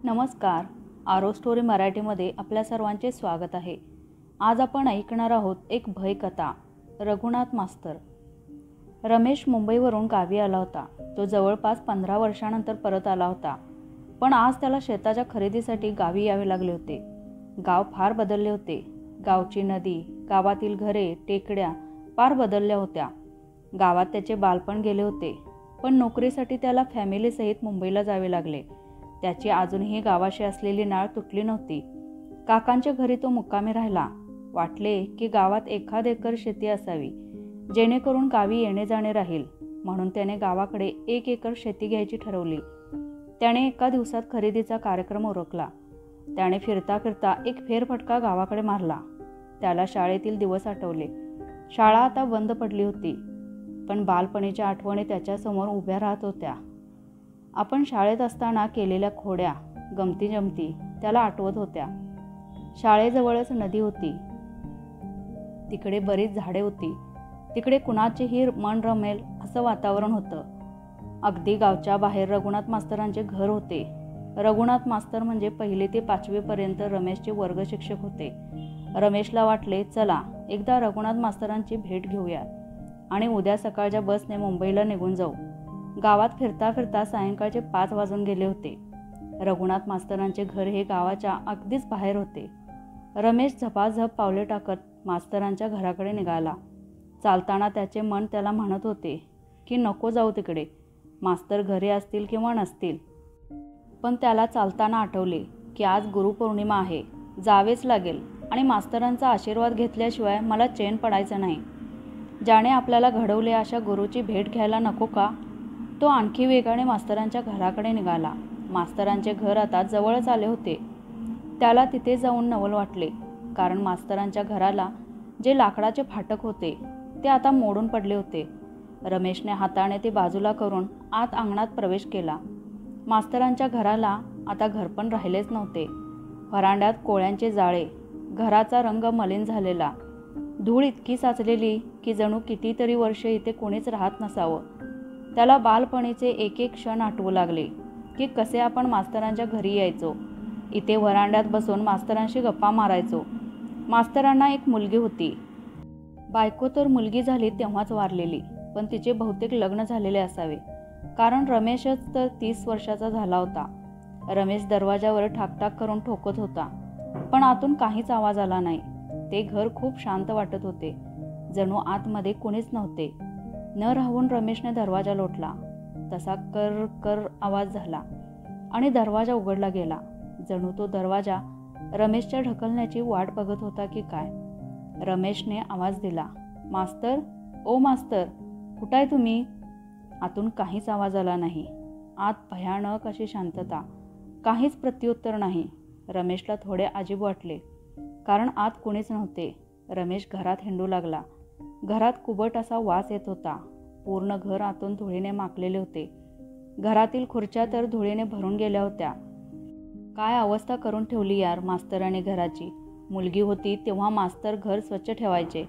नमस्कार. आरो स्टोरी मराठीमध्ये आपल्या सर्वांचे स्वागत आहे. आज आपण ऐकणार आहोत एक भयकथा, रघुनाथ मास्तर. रमेश मुंबईवरून गावी आला होता. तो जवळपास 15 वर्षांनंतर परत आला होता. पण आज त्याला शेताच्या खरेदीसाठी गावी यावे लागले होते. गाव फार बदलले होते. गावची नदी, गावातील घरे, टेकड्या फार बदलल्या होत्या. गावात त्याचे बालपण गेले होते. पण नोकरीसाठी त्याला फॅमिलीसहित मुंबईला जावे लागले. त्याची अजूनही गावाशी असलेली नाळ तुटली नव्हती. काकांच्या घरी तो मुक्कामी राहिला. वाटले की गावात एखाद एकर शेती असावी, जेणेकरून गावी येणे जाणे राहील. म्हणून त्याने गावाकडे 1 एकर शेती घ्यायची ठरवली. त्याने एका दिवसात खरेदीचा कार्यक्रम उरकला. त्याने फिरता फिरता एक फेरफटका गावाकडे मारला. त्याला शाळेतील दिवस आठवले. शाळा आता बंद पडली होती, पण बालपणीच्या आठवणी त्याच्यासमोर उभ्या राहत होत्या. आपण शाळेत असताना केलेल्या खोड्या, गमती जमती त्याला आठवत होत्या. शाळेजवळच नदी होती. तिकडे बरीच झाडे होती. तिकडे कुणाचेही मन रमेल असं वातावरण होतं. अगदी गावच्या बाहेर रघुनाथ मास्तरांचे घर होते. रघुनाथ मास्तर म्हणजे 1ली ते 5वी पर्यंत रमेशचे वर्ग शिक्षक होते. रमेशला वाटले, चला एकदा रघुनाथ मास्तरांची भेट घेऊया आणि उद्या सकाळच्या बसने मुंबईला निघून जाऊ. गावात फिरता फिरता सायंकाळचे 5 वाजून गेले होते. रघुनाथ मास्तरांचे घर हे गावाच्या अगदीच बाहेर होते. रमेश झपाझप पावले टाकत मास्तरांच्या घराकडे निघाला. चालताना त्याचे मन त्याला म्हणत होते की नको जाऊ तिकडे, मास्तर घरी असतील किंवा नसतील. पण त्याला चालताना आठवले की आज गुरुपौर्णिमा आहे, जावेच लागेल आणि मास्तरांचा आशीर्वाद घेतल्याशिवाय मला चैन पडायचं नाही. ज्याने आपल्याला घडवले अशा गुरुची भेट घ्यायला नको का? तो आणखी वेगाने मास्तरांच्या घराकडे निघाला. मास्तरांचे घर आता जवळच आले होते. त्याला तिथे जाऊन नवल वाटले, कारण मास्तरांच्या घराला जे लाकडाचे फाटक होते ते आता मोडून पडले होते. रमेशने हाताने ते बाजूला करून आत अंगणात प्रवेश केला. मास्तरांच्या घराला आता घरपण राहिलेच नव्हते. व्हरांड्यात कोळ्यांचे जाळे, घराचा रंग मलिन झालेला, धूळ इतकी साचलेली की जणू कितीतरी वर्ष इथे कोणीच राहत नसावं. त्याला बालपणीचे एक एक क्षण आठवू लागले की कसे आपण मास्तरांच्या घरी यायचो. इथे व्हरांड्यात बसून मास्तरांशी गप्पा मारायचो. मास्तरांना एक मुलगी होती. बायको तर मुलगी झाली तेव्हाच वारलेली, पण तिचे बहुतेक लग्न झालेले असावे, कारण रमेशच तर 30 वर्षाचा झाला होता. रमेश दरवाजावर ठाकठाक करून ठोकत होता, पण आतून काहीच आवाज आला नाही. ते घर खूप शांत वाटत होते, जणू आतमध्ये कोणीच नव्हते. न राहून रमेशने दरवाजा लोटला. तसा कर कर आवाज झाला आणि दरवाजा उघडला गेला. जणू तो दरवाजा रमेशच्या ढकलण्याची वाट बघत होता की काय. रमेशने आवाज दिला, मास्तर, ओ मास्तर, कुठं आहे तुम्ही? आतून काहीच आवाज आला नाही. आत भयानक अशी शांतता, काहीच प्रत्युत्तर नाही. रमेशला थोडे अजीब वाटले, कारण आत कोणीच नव्हते. रमेश घरात हिंडू लागला. घरात कुबट असा वास येत होता. पूर्ण घर आतून धुळीने माखलेले होते. घरातील खुर्च्या तर धुळीने भरून गेल्या होत्या. काय अवस्था करून ठेवली यार मास्तराने घराची. मुलगी होती तेव्हा मास्तर घर स्वच्छ ठेवायचे,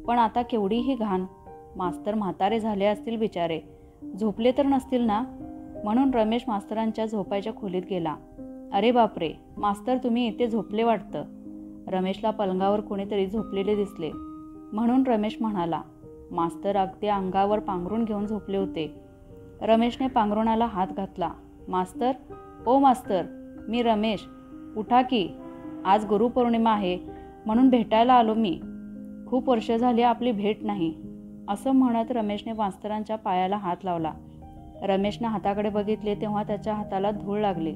पण आता केवढीही घाण. मास्तर म्हातारे झाले असतील बिचारे, झोपले तर नसतील ना? म्हणून रमेश मास्तरांच्या झोपायच्या खोलीत गेला. अरे बापरे, मास्तर तुम्ही इथे झोपले वाटतं. रमेशला पलंगावर कोणीतरी झोपलेले दिसले, म्हणून रमेश म्हणाला. मास्तर अगदी अंगावर पांघरून घेऊन झोपले होते. रमेशने पांघरुणाला हात घातला. मास्तर, ओ मास्तर, मी रमेश, उठा की, आज गुरुपौर्णिमा आहे म्हणून भेटायला आलो मी. खूप वर्ष झाली आपली भेट नाही. असं म्हणत रमेशने मास्तरांच्या पायाला हात लावला. रमेशने हाताकडे बघितले तेव्हा त्याच्या हाताला धूळ लागली.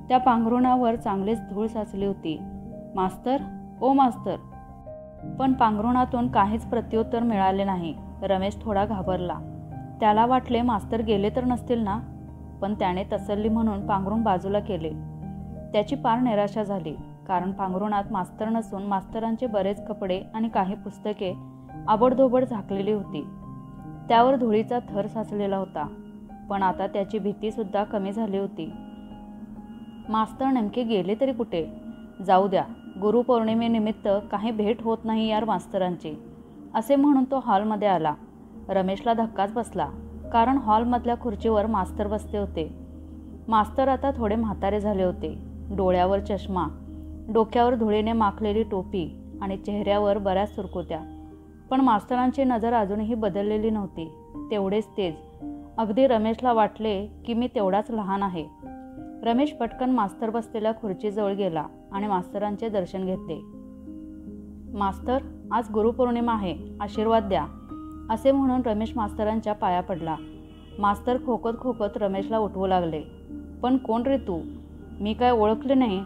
त्या पांघरुणावर चांगलीच धूळ साचली होती. मास्तर, ओ मास्तर. पण पांघरुणातून काहीच प्रत्युत्तर मिळाले नाही. रमेश थोडा घाबरला. त्याला वाटले मास्तर गेले तर नसतील ना, पण त्याने तसल्ली म्हणून पांघरुण बाजूला केले. त्याची पार निराशा झाली, कारण पांघरुणात मास्तर नसून मास्तरांचे बरेच कपडे आणि काही पुस्तके आबडधोबड झाकलेली होती. त्यावर धुळीचा थर साचलेला होता. पण आता त्याची भीतीसुद्धा कमी झाली होती. मास्तर नेमके गेले तरी कुठे? जाऊ द्या, गुरुपौर्णिमेनिमित्त काही भेट होत नाही यार मास्तरांची, असे म्हणून तो हॉलमध्ये आला. रमेशला धक्काच बसला, कारण हॉलमधल्या खुर्चीवर मास्तर बसले होते. मास्तर आता थोडे म्हातारे झाले होते. डोळ्यावर चष्मा, डोक्यावर धुळीने माखलेली टोपी आणि चेहऱ्यावर बऱ्याच सुरकुत्या. पण मास्तरांची नजर अजूनही बदललेली नव्हती. तेवढेच तेज. अगदी रमेशला वाटले की मी तेवढाच लहान आहे. रमेश पटकन मास्तर बसलेल्या खुर्चीजवळ गेला आणि मास्तरांचे दर्शन घेतले. मास्तर, आज गुरुपौर्णिमा आहे, आशीर्वाद द्या, असे म्हणून रमेश मास्तरांच्या पाया पडला. मास्तर खोकत खोकत रमेशला उठवू लागले. पण कोण रे तू? मी काय ओळखले नाही,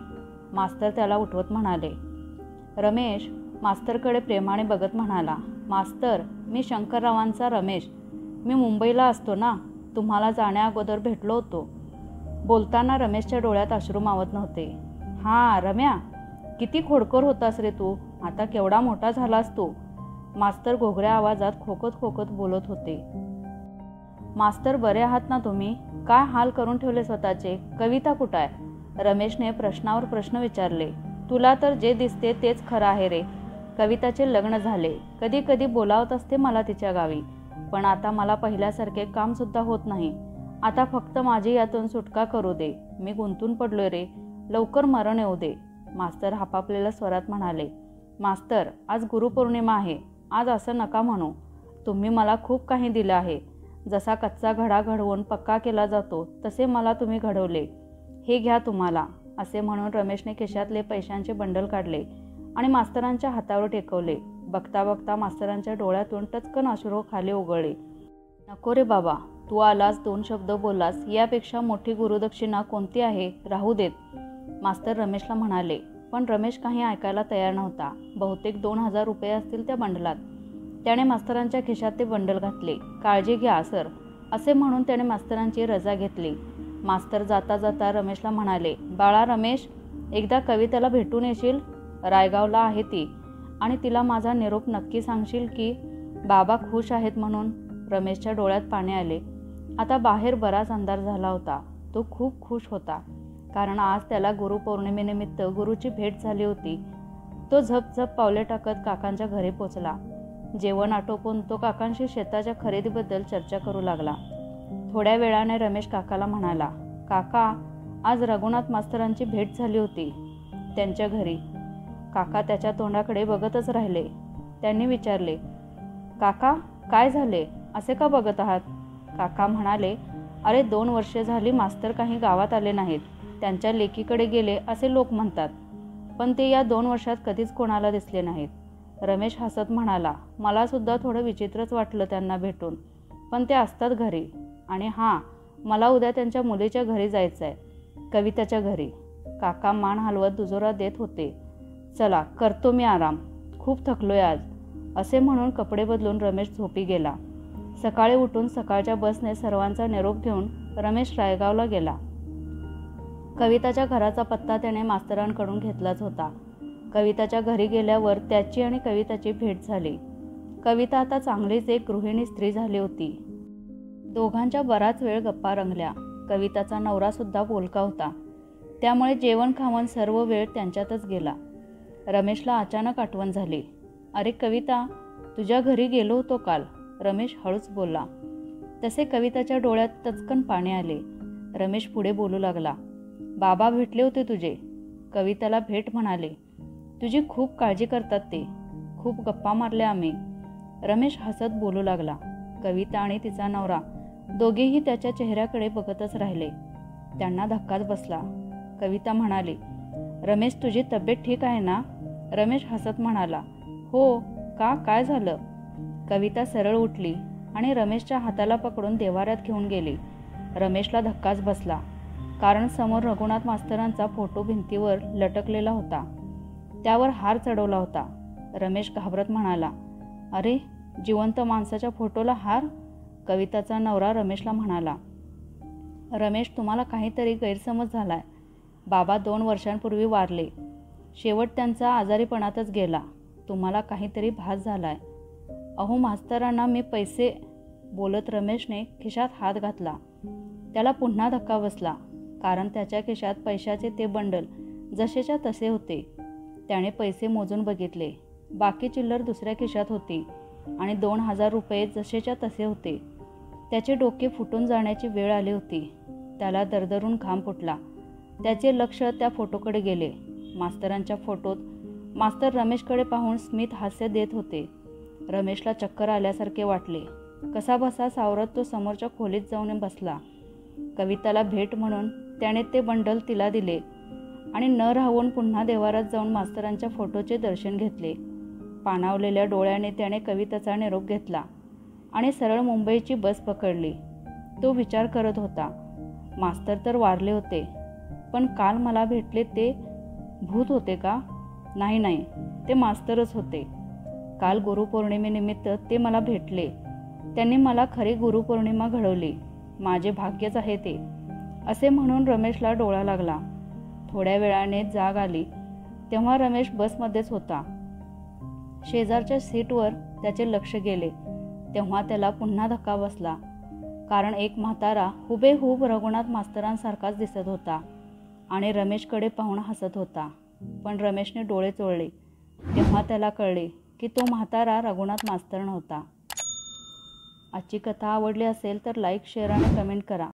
मास्तर त्याला उठवत म्हणाले. रमेश मास्तरकडे प्रेमाने बघत म्हणाला, मास्तर, मी शंकररावांचा रमेश. मी मुंबईला असतो ना, तुम्हाला जाण्या अगोदर भेटलो होतो. बोलताना रमेशच्या डोळ्यात अश्रू मावत नव्हते. हां रम्या, किती खोडकर होतास रे तू, आता केवढा मोठा झालास तू, मास्तर घोगऱ्या आवाजात खोकत खोकत बोलत होते. मास्तर, बरे आहात ना तुम्ही? काय हाल करून ठेवले स्वतःचे. कविता कुठं आहे? रमेशने प्रश्नावर प्रश्न विचारले. तुला तर जे दिसते तेच खरं आहे रे. कविताचे लग्न झाले. कधी कधी बोलावत असते मला तिच्या गावी, पण आता मला पहिल्यासारखे कामसुद्धा होत नाही. आता फक्त माझी यातून सुटका करू दे. मी गुंतून पडलोय रे, लवकर मरण येऊ दे, मास्तर हापापलेल्या स्वरात म्हणाले. मास्तर, आज गुरुपौर्णिमा आहे. आज असं नका म्हणू. तुम्ही मला खूप काही दिलं आहे. जसा कच्चा घडा घडवून पक्का केला जातो तसे मला तुम्ही घडवले. हे घ्या तुम्हाला, असे म्हणून रमेशने खिशातले पैशांचे बंडल काढले आणि मास्तरांच्या हातावर टेकवले. बघता बघता मास्तरांच्या डोळ्यातून टचकन अश्रू खाली उगळले. नको रे बाबा, तू आलास, 2 शब्द बोललास, यापेक्षा मोठी गुरुदक्षिणा कोणती आहे? राहू देत, मास्तर रमेशला म्हणाले. पण रमेश काही ऐकायला तयार नव्हता. बहुतेक 2000 रुपये असतील त्या बंडलात. त्याने मास्तरांच्या खिशात ते बंडल घातले. काळजी घ्या सर, असे म्हणून त्याने मास्तरांची रजा घेतली. मास्तर जाता जाता रमेशला म्हणाले, बाळा रमेश, एकदा कवितेला भेटून येशील? रायगावला आहे ती, आणि तिला माझा निरोप नक्की सांगशील की बाबा खुश आहेत म्हणून. रमेशच्या डोळ्यात पाणी आले. आता बाहेर बराच अंधार झाला होता. तो खूप खुश होता, कारण आज त्याला गुरुपौर्णिमेनिमित्त गुरुची भेट झाली होती. तो झपझप पावले टाकत काकांच्या घरी पोचला. जेवण आटोपून तो काकांशी शेताच्या खरेदीबद्दल चर्चा करू लागला. थोड्या वेळाने रमेश काकाला म्हणाला, काका, आज रघुनाथ मास्तरांची भेट झाली होती त्यांच्या घरी. काका त्याच्या तोंडाकडे बघतच राहिले. त्यांनी विचारले, काका काय झाले, असे का बघत आहात? काका म्हणाले, अरे 2 वर्षे झाली मास्तर काही गावात आले नाहीत. त्यांच्या लेकीकडे गेले असे लोक म्हणतात, पण ते या 2 वर्षात कधीच कोणाला दिसले नाहीत. रमेश हसत म्हणाला, मला सुद्धा थोडं विचित्रच वाटलं त्यांना भेटून, पण ते असतात घरी. आणि हां, मला उद्या त्यांच्या मुलीच्या घरी जायचं आहे, कविताच्या घरी. काका मान हलवत दुजोरा देत होते. चला, करतो मी आराम, खूप थकलोय आज, असे म्हणून कपडे बदलून रमेश झोपी गेला. सकाळी उठून सकाळच्या बसने सर्वांचा निरोप घेऊन रमेश रायगावला गेला. कविताच्या घराचा पत्ता त्याने मास्तरांकडून घेतलाच होता. कविताच्या घरी गेल्यावर त्याची आणि कविताची भेट झाली. कविता आता चांगलीच एक गृहिणी स्त्री झाली होती. दोघांच्या बराच वेळ गप्पा रंगल्या. कविताचा नवरासुद्धा बोलका होता, त्यामुळे जेवण खावण सर्व वेळ त्यांच्यातच गेला. रमेशला अचानक आठवण झाली. अरे कविता, तुझ्या घरी गेलो होतो काल, रमेश हळूच बोलला. तसे कविताच्या डोळ्यात टचकन पाणी आले. रमेश पुढे बोलू लागला, बाबा भेटले होते तुझे. कविताला भेट म्हणाले. तुझी खूप काळजी करतात ते. खूप गप्पा मारल्या आम्ही. रमेश हसत बोलू लागला. कविता आणि तिचा नवरा दोघेही त्याच्या चेहऱ्याकडे बघतच राहिले. त्यांना धक्काच बसला. कविता म्हणाली, रमेश, तुझी तब्येत ठीक आहे ना? रमेश हसत म्हणाला, हो का, काय झालं? कविता सरळ उठली आणि रमेशच्या हाताला पकडून देवाऱ्यात घेऊन गेली. रमेशला धक्काच बसला, कारण समोर रघुनाथ मास्तरांचा फोटो भिंतीवर लटकलेला होता. त्यावर हार चढवला होता. रमेश घाबरत म्हणाला, अरे, जिवंत माणसाच्या फोटोला हार? कविताचा नवरा रमेशला म्हणाला, रमेश, तुम्हाला काहीतरी गैरसमज झालाय. बाबा 2 वर्षांपूर्वी वारले. शेवट त्यांचा आजारीपणातच गेला. तुम्हाला काहीतरी भास झालाय. अहो मास्तरांना मी पैसे, बोलत रमेशने खिशात हात घातला. त्याला पुन्हा धक्का बसला, कारण त्याच्या खिशात पैशाचे ते बंडल जसेच्या तसे होते. त्याने पैसे मोजून बघितले. बाकी चिल्लर दुसऱ्या खिशात होती आणि 2000 रुपये जसेच्या तसे होते. त्याचे डोके फुटून जाण्याची वेळ आली होती. त्याला दरदरून घाम फुटला. त्याचे लक्ष त्या फोटोकडे गेले. मास्तरांच्या फोटोत मास्तर रमेशकडे पाहून स्मित हास्य देत होते. रमेशला चक्कर आल्यासारखे वाटले. कसाबसा सावरत तो समोरच्या खोलीत जाऊन बसला. कविताला भेट म्हणून त्याने ते बंडल तिला दिले आणि न राहून पुन्हा देवारात जाऊन मास्तरांच्या फोटोचे दर्शन घेतले. पाणावलेल्या डोळ्याने त्याने कविताचा निरोप घेतला आणि सरळ मुंबईची बस पकडली. तो विचार करत होता, मास्तर तर वारले होते, पण काल मला भेटले ते भूत होते का? नाही, ते मास्तरच होते. काल गुरुपौर्णिमेनिमित्त ते मला भेटले. त्यांनी मला खरी गुरुपौर्णिमा घडवली. माझे भाग्यच आहे ते, असे म्हणून रमेशला डोळा लागला. थोड्या वेळाने जाग आली तेव्हा रमेश बसमध्येच होता. शेजारच्या सीटवर त्याचे लक्ष गेले तेव्हा त्याला पुन्हा धक्का बसला, कारण एक म्हातारा हुबेहूब रघुनाथ मास्तरांसारखाच दिसत होता आणि रमेशकडे पाहून हसत होता. पण रमेशने डोळे चोळले तेव्हा त्याला कळले की तो म्हातारा रघुनाथ मास्तर नव्हता. आजची कथा आवडली असेल तर लाईक, शेअर आणि कमेंट करा.